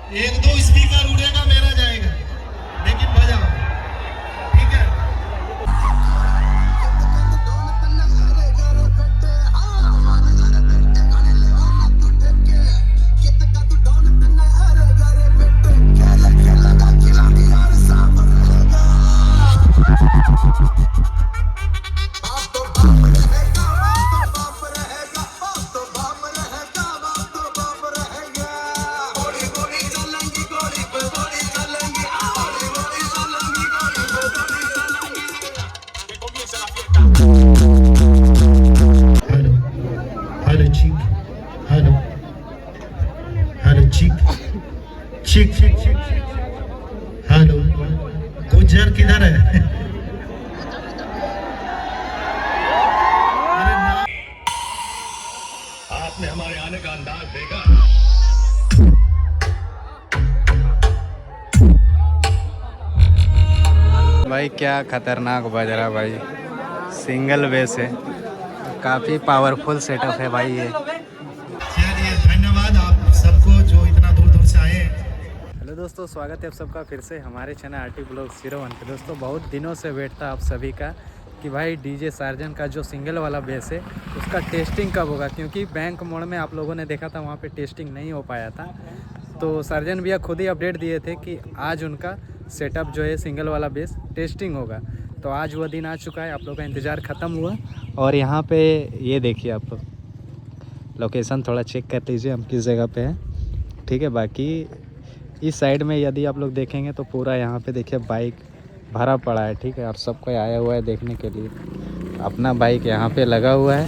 एक दो स्पीकर उड़ेगा मेरा जाएगा, लेकिन बजाओ, ठीक है। हेलो हेलो चीक, हेलो हेलो चीक चीक चीक चीक, हेलो गुज्जर किधर है? अरे ना, आपने हमारे आने का अंदाज देखा। भाई क्या खतरनाक बज रहा भाई, सिंगल बेस है, काफ़ी पावरफुल सेटअप है भाई ये। चलिए धन्यवाद आप सबको जो इतना दूर दूर से आए। हेलो दोस्तों, स्वागत है आप सबका फिर से हमारे चैनल आरटी ब्लॉग 01 पे। दोस्तों बहुत दिनों से वेट था आप सभी का कि भाई डीजे सार्जन का जो सिंगल वाला बेस है उसका टेस्टिंग कब होगा, क्योंकि बैंक मोड़ में आप लोगों ने देखा था वहाँ पे टेस्टिंग नहीं हो पाया था। तो सार्जन भैया खुद ही अपडेट दिए थे कि आज उनका सेटअप जो है सिंगल वाला बेस टेस्टिंग होगा। तो आज वह दिन आ चुका है, आप लोगों का इंतज़ार ख़त्म हुआ। और यहाँ पे ये देखिए आप लोग, लोकेशन थोड़ा चेक कर लीजिए हम किस जगह पे हैं, ठीक है। बाकी इस साइड में यदि आप लोग देखेंगे तो पूरा यहाँ पे देखिए बाइक भरा पड़ा है, ठीक है। और सब कोई आया हुआ है देखने के लिए, अपना बाइक यहाँ पे लगा हुआ है।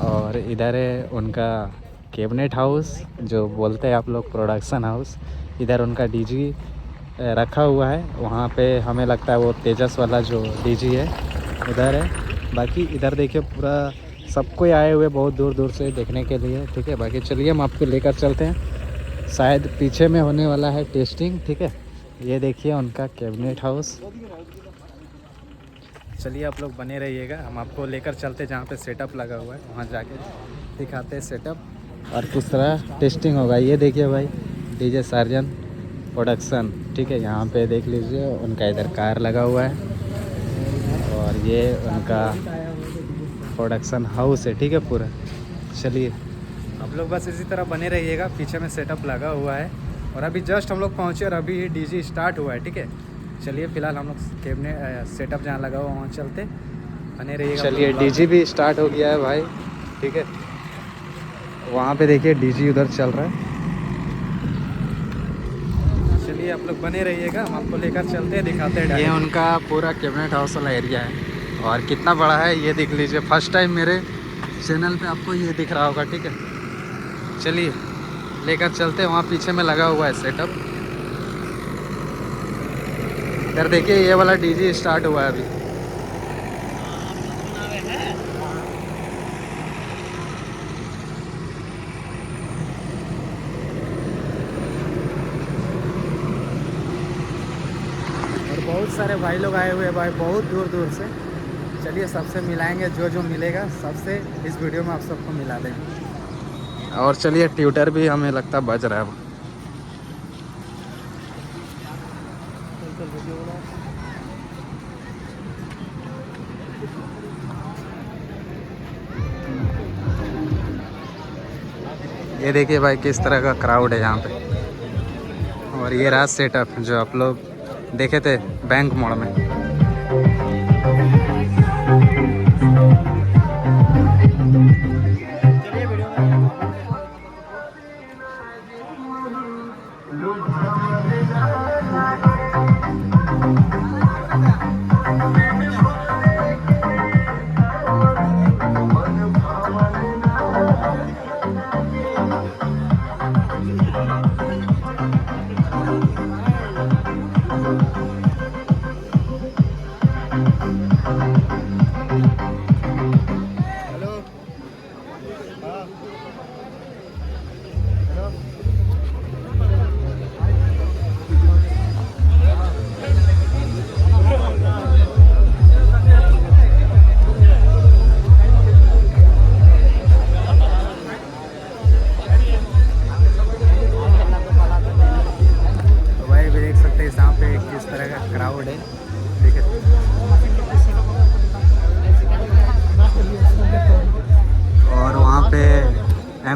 और इधर है उनका कैबिनेट हाउस, जो बोलते हैं आप लोग प्रोडक्शन हाउस। इधर उनका डीजी रखा हुआ है, वहाँ पे हमें लगता है वो तेजस वाला जो डीजी है उधर है। बाकी इधर देखिए पूरा सब कोई आए हुए बहुत दूर दूर से देखने के लिए, ठीक है। बाकी चलिए हम आपको लेकर चलते हैं, शायद पीछे में होने वाला है टेस्टिंग, ठीक है। ये देखिए उनका कैबिनेट हाउस। चलिए आप लोग बने रहिएगा, हम आपको लेकर चलते जहाँ पे सेटअप लगा हुआ है, वहाँ जाके दिखाते हैं सेटअप और किस तरह टेस्टिंग होगा। ये देखिए भाई डीजे सार्जन प्रोडक्शन, ठीक है। यहाँ पे देख लीजिए उनका इधर कार लगा हुआ है और ये उनका प्रोडक्शन हाउस है, ठीक है पूरा। चलिए आप लोग बस इसी तरह बने रहिएगा, पीछे में सेटअप लगा हुआ है और अभी जस्ट हम लोग पहुँचे और अभी डीजी स्टार्ट हुआ है, ठीक है। चलिए फिलहाल हम लोग कैबिनेट सेटअप जहाँ लगा हुआ वहाँ चलते, बने रहिएगा। चलिए डीजी भी स्टार्ट हो गया है भाई, ठीक है। वहाँ पे देखिए डीजी उधर चल रहा है। चलिए आप लोग बने रहिएगा, हम आपको लेकर चलते हैं, दिखाते हैं। ये उनका पूरा कैबिनेट हाउस वाला एरिया है और कितना बड़ा है ये देख लीजिए। फर्स्ट टाइम मेरे चैनल पे आपको ये दिख रहा होगा, ठीक है। चलिए लेकर चलते हैं, वहाँ पीछे में लगा हुआ है सेटअप। इधर देखिए ये वाला डीजी स्टार्ट हुआ है अभी। और बहुत सारे भाई लोग आए हुए हैं भाई, बहुत दूर दूर से। चलिए सबसे मिलाएंगे, जो जो मिलेगा सबसे इस वीडियो में आप सबको मिला देंगे। और चलिए ट्यूटर भी हमें लगता है बज रहा है अब। ये देखिए भाई किस तरह का क्राउड है यहाँ पे। और ये रहा सेटअप जो आप लोग देखे थे बैंक मोड़ में।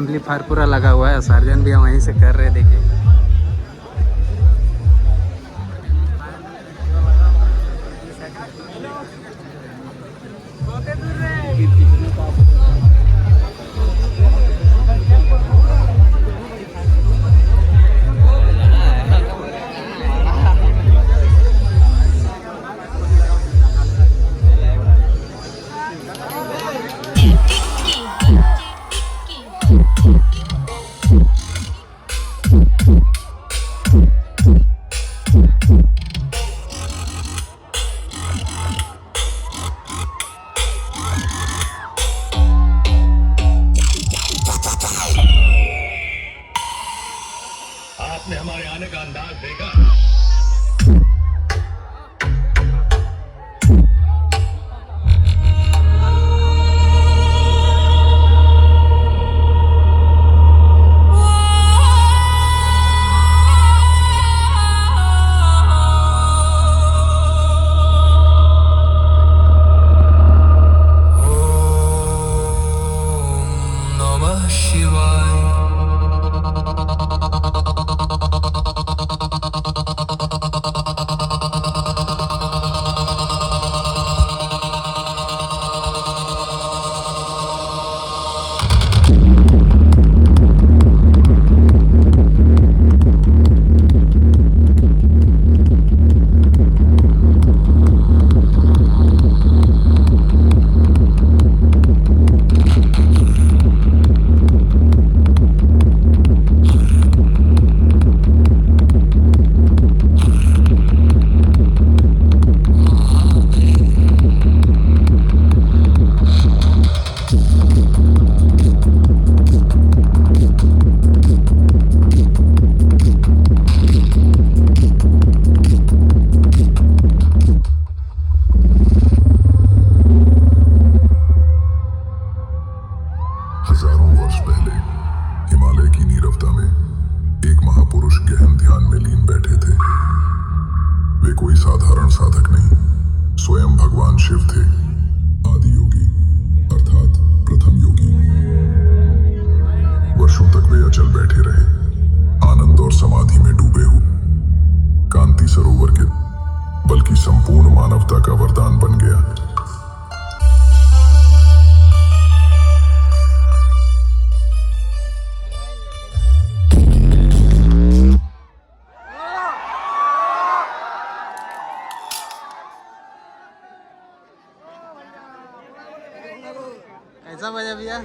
एम्पलीफायर पूरा लगा हुआ है, सार्जन भी हम वहीं से कर रहे हैं। देखिए आपने हमारे आने का अंदाज देखा। हजारों वर्ष पहले हिमालय की नीरवता में एक महापुरुष गहन ध्यान में लीन बैठे थे। वे कोई साधारण साधक नहीं, स्वयं भगवान शिव थे, आदि योगी अर्थात प्रथम योगी। वर्षों तक वे अचल बैठे रहे, आनंद और समाधि में डूबे हुए। कांति सरोवर के बल्कि संपूर्ण मानवता का वरदान बन गया। कैसा बजा भैया?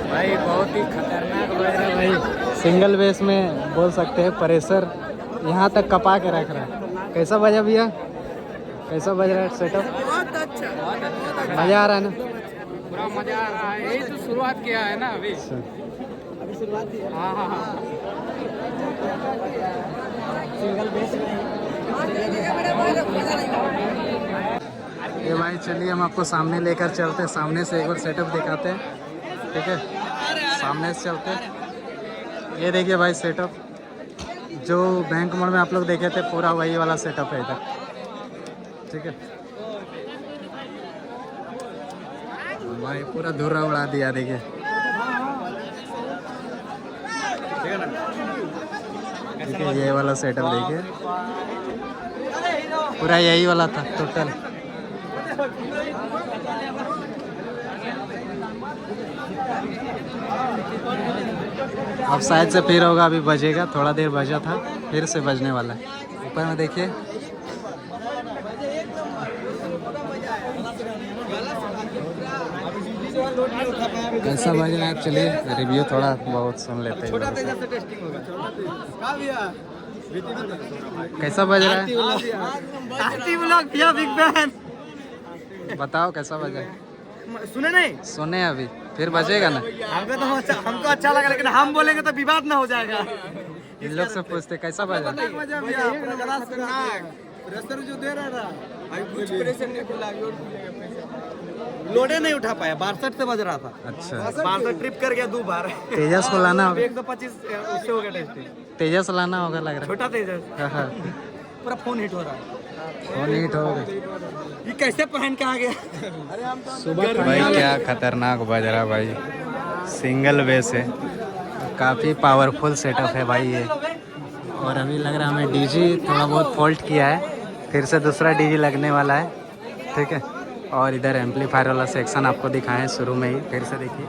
भाई बहुत ही खतरनाक बज रहा है भाई, सिंगल बेस में बोल सकते हैं। प्रेशर यहाँ तक कपा के रख रहा है। कैसा बजा भैया? कैसा बज रहा है सेटअप? बहुत अच्छा मजा आ रहा है ना? पूरा मजा आ रहा है। यही तो शुरुआत किया है ना अभी शुरुआत की। हाँ हाँ हाँ सिंगल बेस ये भाई चलिए हम आपको सामने लेकर चलते हैं, सामने से एक बार सेटअप दिखाते हैं। ठीक है, सामने से चलते हैं। ये देखिए भाई सेटअप, जो बैंक मोड में आप लोग देखे थे पूरा वही वाला सेटअप है इधर। ठीक है भाई, पूरा धुर्रा उड़ा दिया। देखिए ठीक है, ये वाला सेटअप देखिए, पूरा यही वाला था टोटल। अब शायद से फिर होगा, अभी बजेगा, थोड़ा देर बजा था, फिर से बजने वाला है। ऊपर में देखिए कैसा बज रहा है। चलिए रिव्यू थोड़ा बहुत सुन लेते हैं। कैसा बज रहा है? बताओ कैसा बजा है? सुने नहीं सुने अभी, फिर बजेगा ना। हमको अच्छा लगा, लेकिन हम बोलेंगे तो विवाद ना हो जाएगा। इन लोग से पूछते कैसा बजा। प्रेशर जो दे रहा था भाई, कुछ प्रेशर नहीं खुला, लोडे नहीं उठा पाया, 62 से बज रहा था। अच्छा 62 ट्रिप कर गया 2 बार। तेजस को लाना होगा, 125 उससे हो गया टेस्टिंग। तेजस लाना होगा लग रहा छोटा तेजस, है। हाँ, पूरा फोन हिट हो रहा है। फोन हीट हो गया। ये कैसे पहन के आ गया? सुबह भाई क्या खतरनाक बज रहा भाई, सिंगल बेस है, काफ़ी पावरफुल सेटअप है भाई ये। और अभी लग रहा है हमें डीजी थोड़ा बहुत फॉल्ट किया है, फिर से दूसरा डीजी लगने वाला है, ठीक है। और इधर एम्पलीफायर वाला सेक्शन आपको दिखाएं शुरू में ही, फिर से देखिए।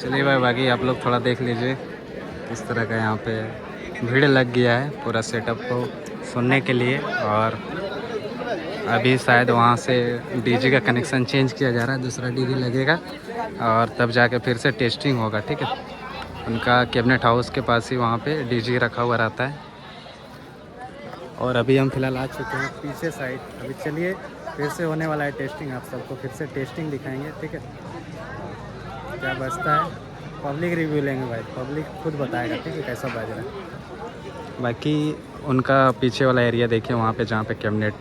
चलिए भाई, बाकी आप लोग थोड़ा देख लीजिए किस तरह का यहाँ पे भीड़ लग गया है पूरा सेटअप को सुनने के लिए। और अभी शायद वहाँ से डीजे का कनेक्शन चेंज किया जा रहा है, दूसरा डीजे लगेगा और तब जाके फिर से टेस्टिंग होगा, ठीक है। उनका कैबिनेट हाउस के पास ही वहाँ पे डीजे रखा हुआ रहता है। और अभी हम फिलहाल आ चुके हैं पीछे साइड। अभी चलिए फिर से होने वाला है टेस्टिंग, आप सबको फिर से टेस्टिंग दिखाएंगे, ठीक है। क्या बजता है पब्लिक रिव्यू लेंगे भाई, पब्लिक खुद बताएगा, ठीक है, कैसा बज रहा है। बाकी उनका पीछे वाला एरिया देखिए, वहाँ पे जहाँ पे कैबिनेट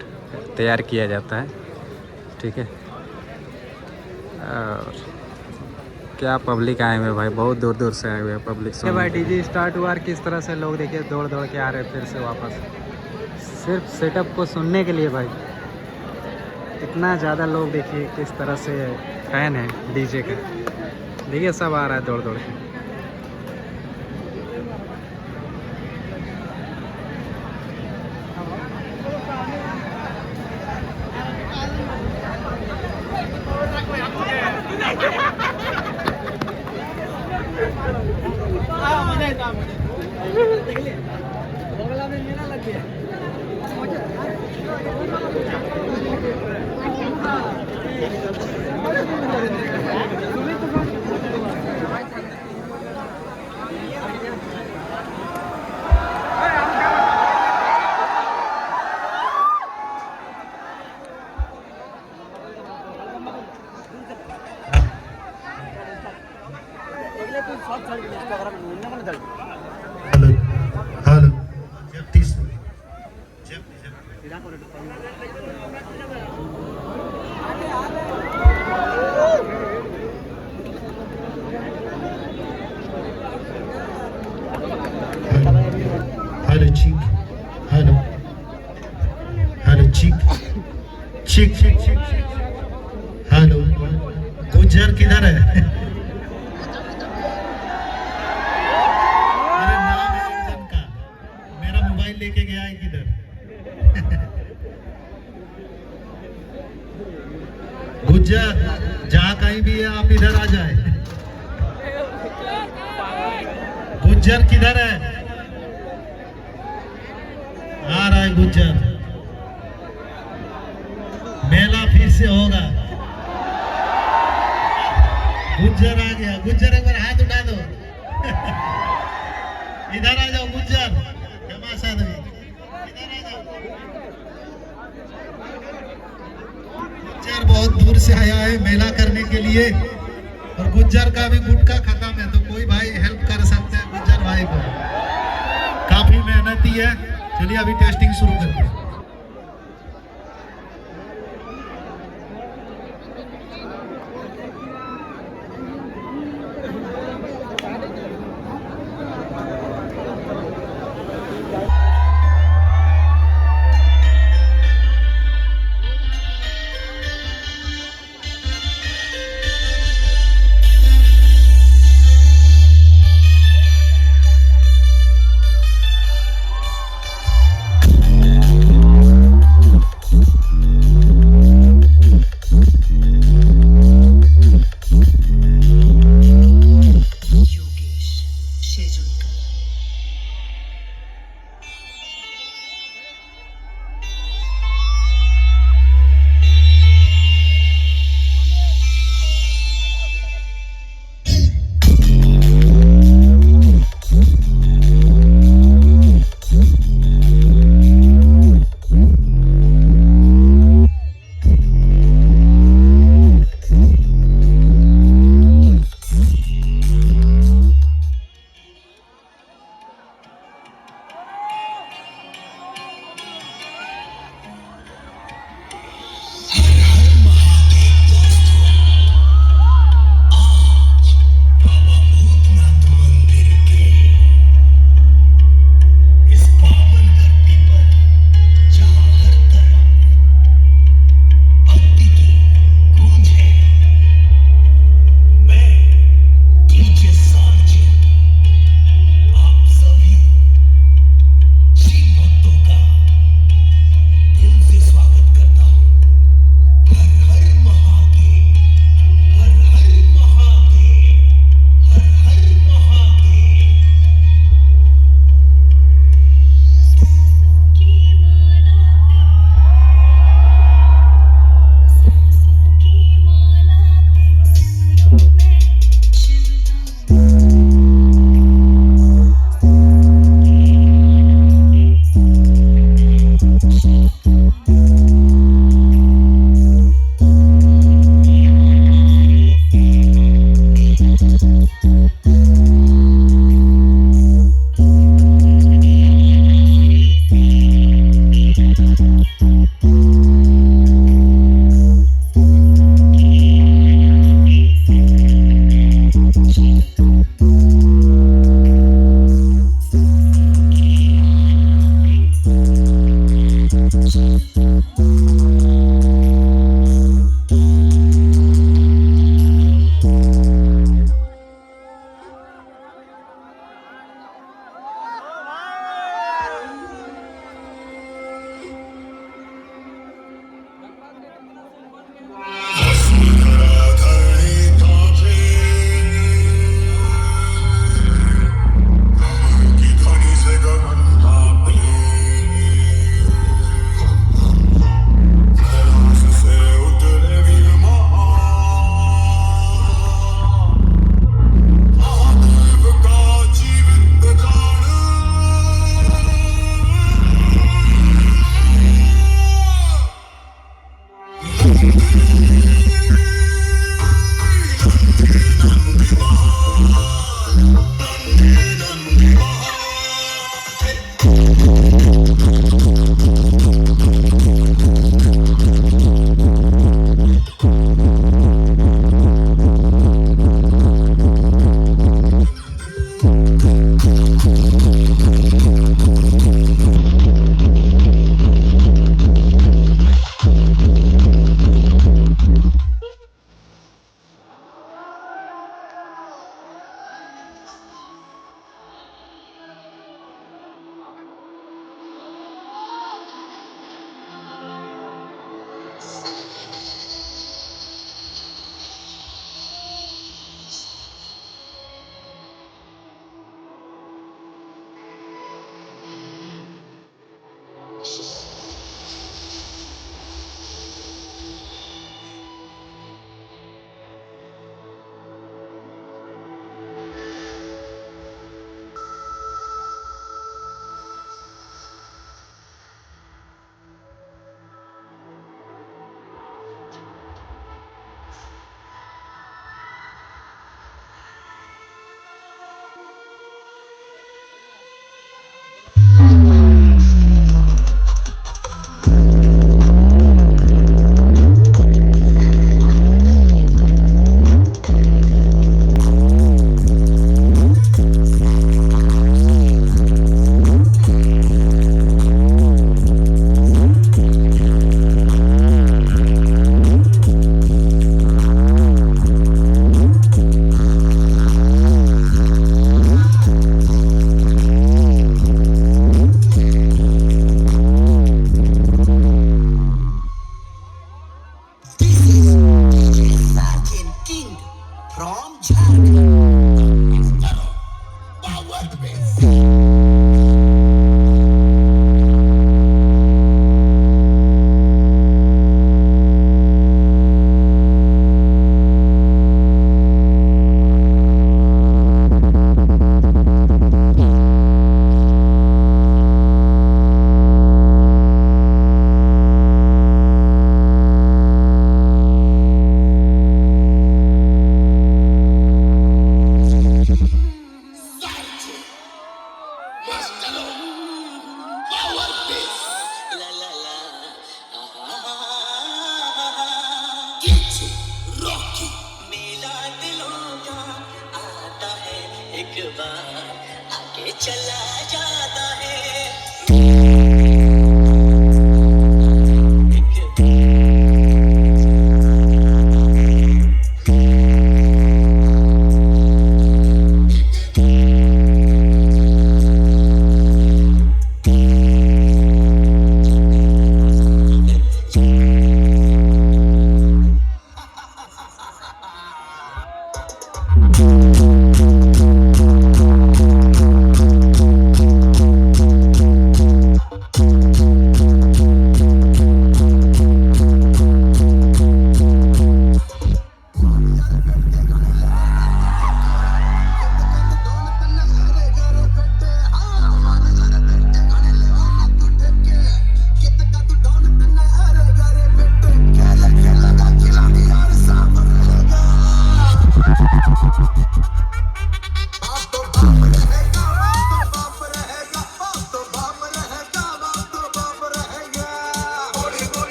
तैयार किया जाता है, ठीक है। और क्या पब्लिक आए हुए भाई, बहुत दूर दूर से आए हुए हैं पब्लिक से भाई। डीजे स्टार्ट हुआ और किस तरह से लोग देखिए दौड़ दौड़ के आ रहे हैं फिर से वापस, सिर्फ सेटअप को सुनने के लिए भाई। इतना ज़्यादा लोग देखिए किस तरह से फैन है डीजे के, देखिए सब आ रहा है दौड़ दौड़ के। हेलो हेलो जब हेलो चीक, हेलो हेलो चीक चीक चीक चीक, हेलो गुज्जर किधर है? लेके गया है किधर? गुज्जर जहाँ कहीं भी है आप इधर आ जाए। गुज्जर किधर है? आ रहा है गुज्जर। मेला फिर से होगा। गुज्जर आ गया। गुज्जर एक बार हाथ उठा दो। इधर आ जाओ गुज्जर। गुज्जर बहुत दूर से आया है मेला करने के लिए, और गुज्जर का भी गुटखा खत्म है, तो कोई भाई हेल्प कर सकते हैं गुज्जर भाई को, काफी मेहनती है। चलिए अभी टेस्टिंग शुरू करते हैं।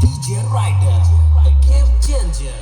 DJ Rider, a game changer.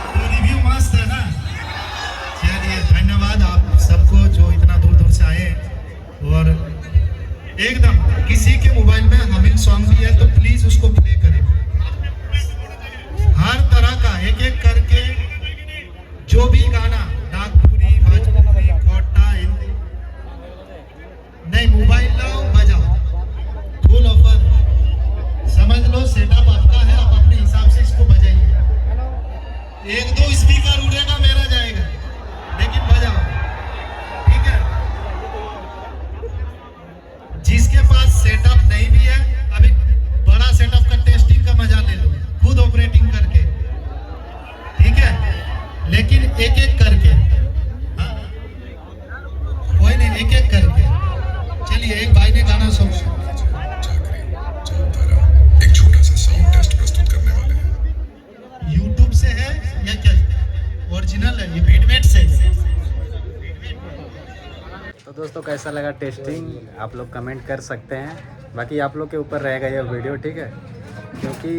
तो रिव्यू मस्त है ना। चलिए धन्यवाद आप सबको जो इतना दूर दूर से आए। और एकदम किसी के मोबाइल में हमिंग सॉन्ग भी है तो प्लीज उसको प्ले करें। हर तरह का एक एक करके जो भी गाना नागपुरी भोजपुरी खोटा हिंदी नहीं मोबाइल लाओ बजाओ फुल ऑफर समझ लो। सेटअप आपका है आप अपने हिसाब से इसको बजाइए। एक दो स्पीकर उड़ेगा मेरा जाएगा लेकिन बजाओ ठीक है। जिसके पास सेटअप नहीं भी है अभी बड़ा सेटअप का टेस्टिंग का मजा ले लो खुद ऑपरेटिंग करके ठीक है। लेकिन एक एक करके हाँ कोई नहीं एक एक करके। चलिए एक भाई ने गाना सुन एक छोटा सा साउंड टेस्ट प्रस्तुत करने वाले हैं। YouTube से है या क्या ओरिजिनल है ये बीटमेट से। तो दोस्तों कैसा लगा टेस्टिंग आप लोग कमेंट कर सकते हैं। बाकी आप लोग के ऊपर रहेगा ये वीडियो ठीक है, क्योंकि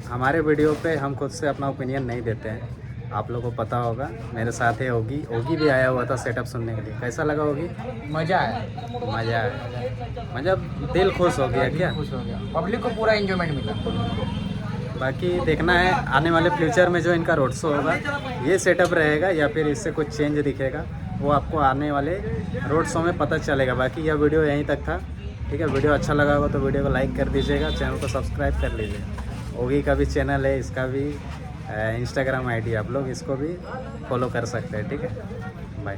हमारे वीडियो पे हम खुद से अपना ओपिनियन नहीं देते हैं। आप लोगों को पता होगा मेरे साथ है ओगी भी आया हुआ था सेटअप सुनने के लिए। कैसा लगा ओगी? मजा आया, मज़ा आया, मतलब दिल खुश हो गया क्या? खुश हो गया, पब्लिक को पूरा एंजॉयमेंट मिला। बाकी देखना है आने वाले फ्यूचर में जो इनका रोड शो होगा ये सेटअप रहेगा या फिर इससे कुछ चेंज दिखेगा वो आपको आने वाले रोड शो में पता चलेगा। बाकी यह वीडियो यहीं तक था ठीक है। वीडियो अच्छा लगा होगा तो वीडियो को लाइक कर दीजिएगा, चैनल को सब्सक्राइब कर लीजिए। ओगी का भी चैनल है, इसका भी इंस्टाग्राम आईडी आप लोग इसको भी फॉलो कर सकते हैं ठीक है। बाय।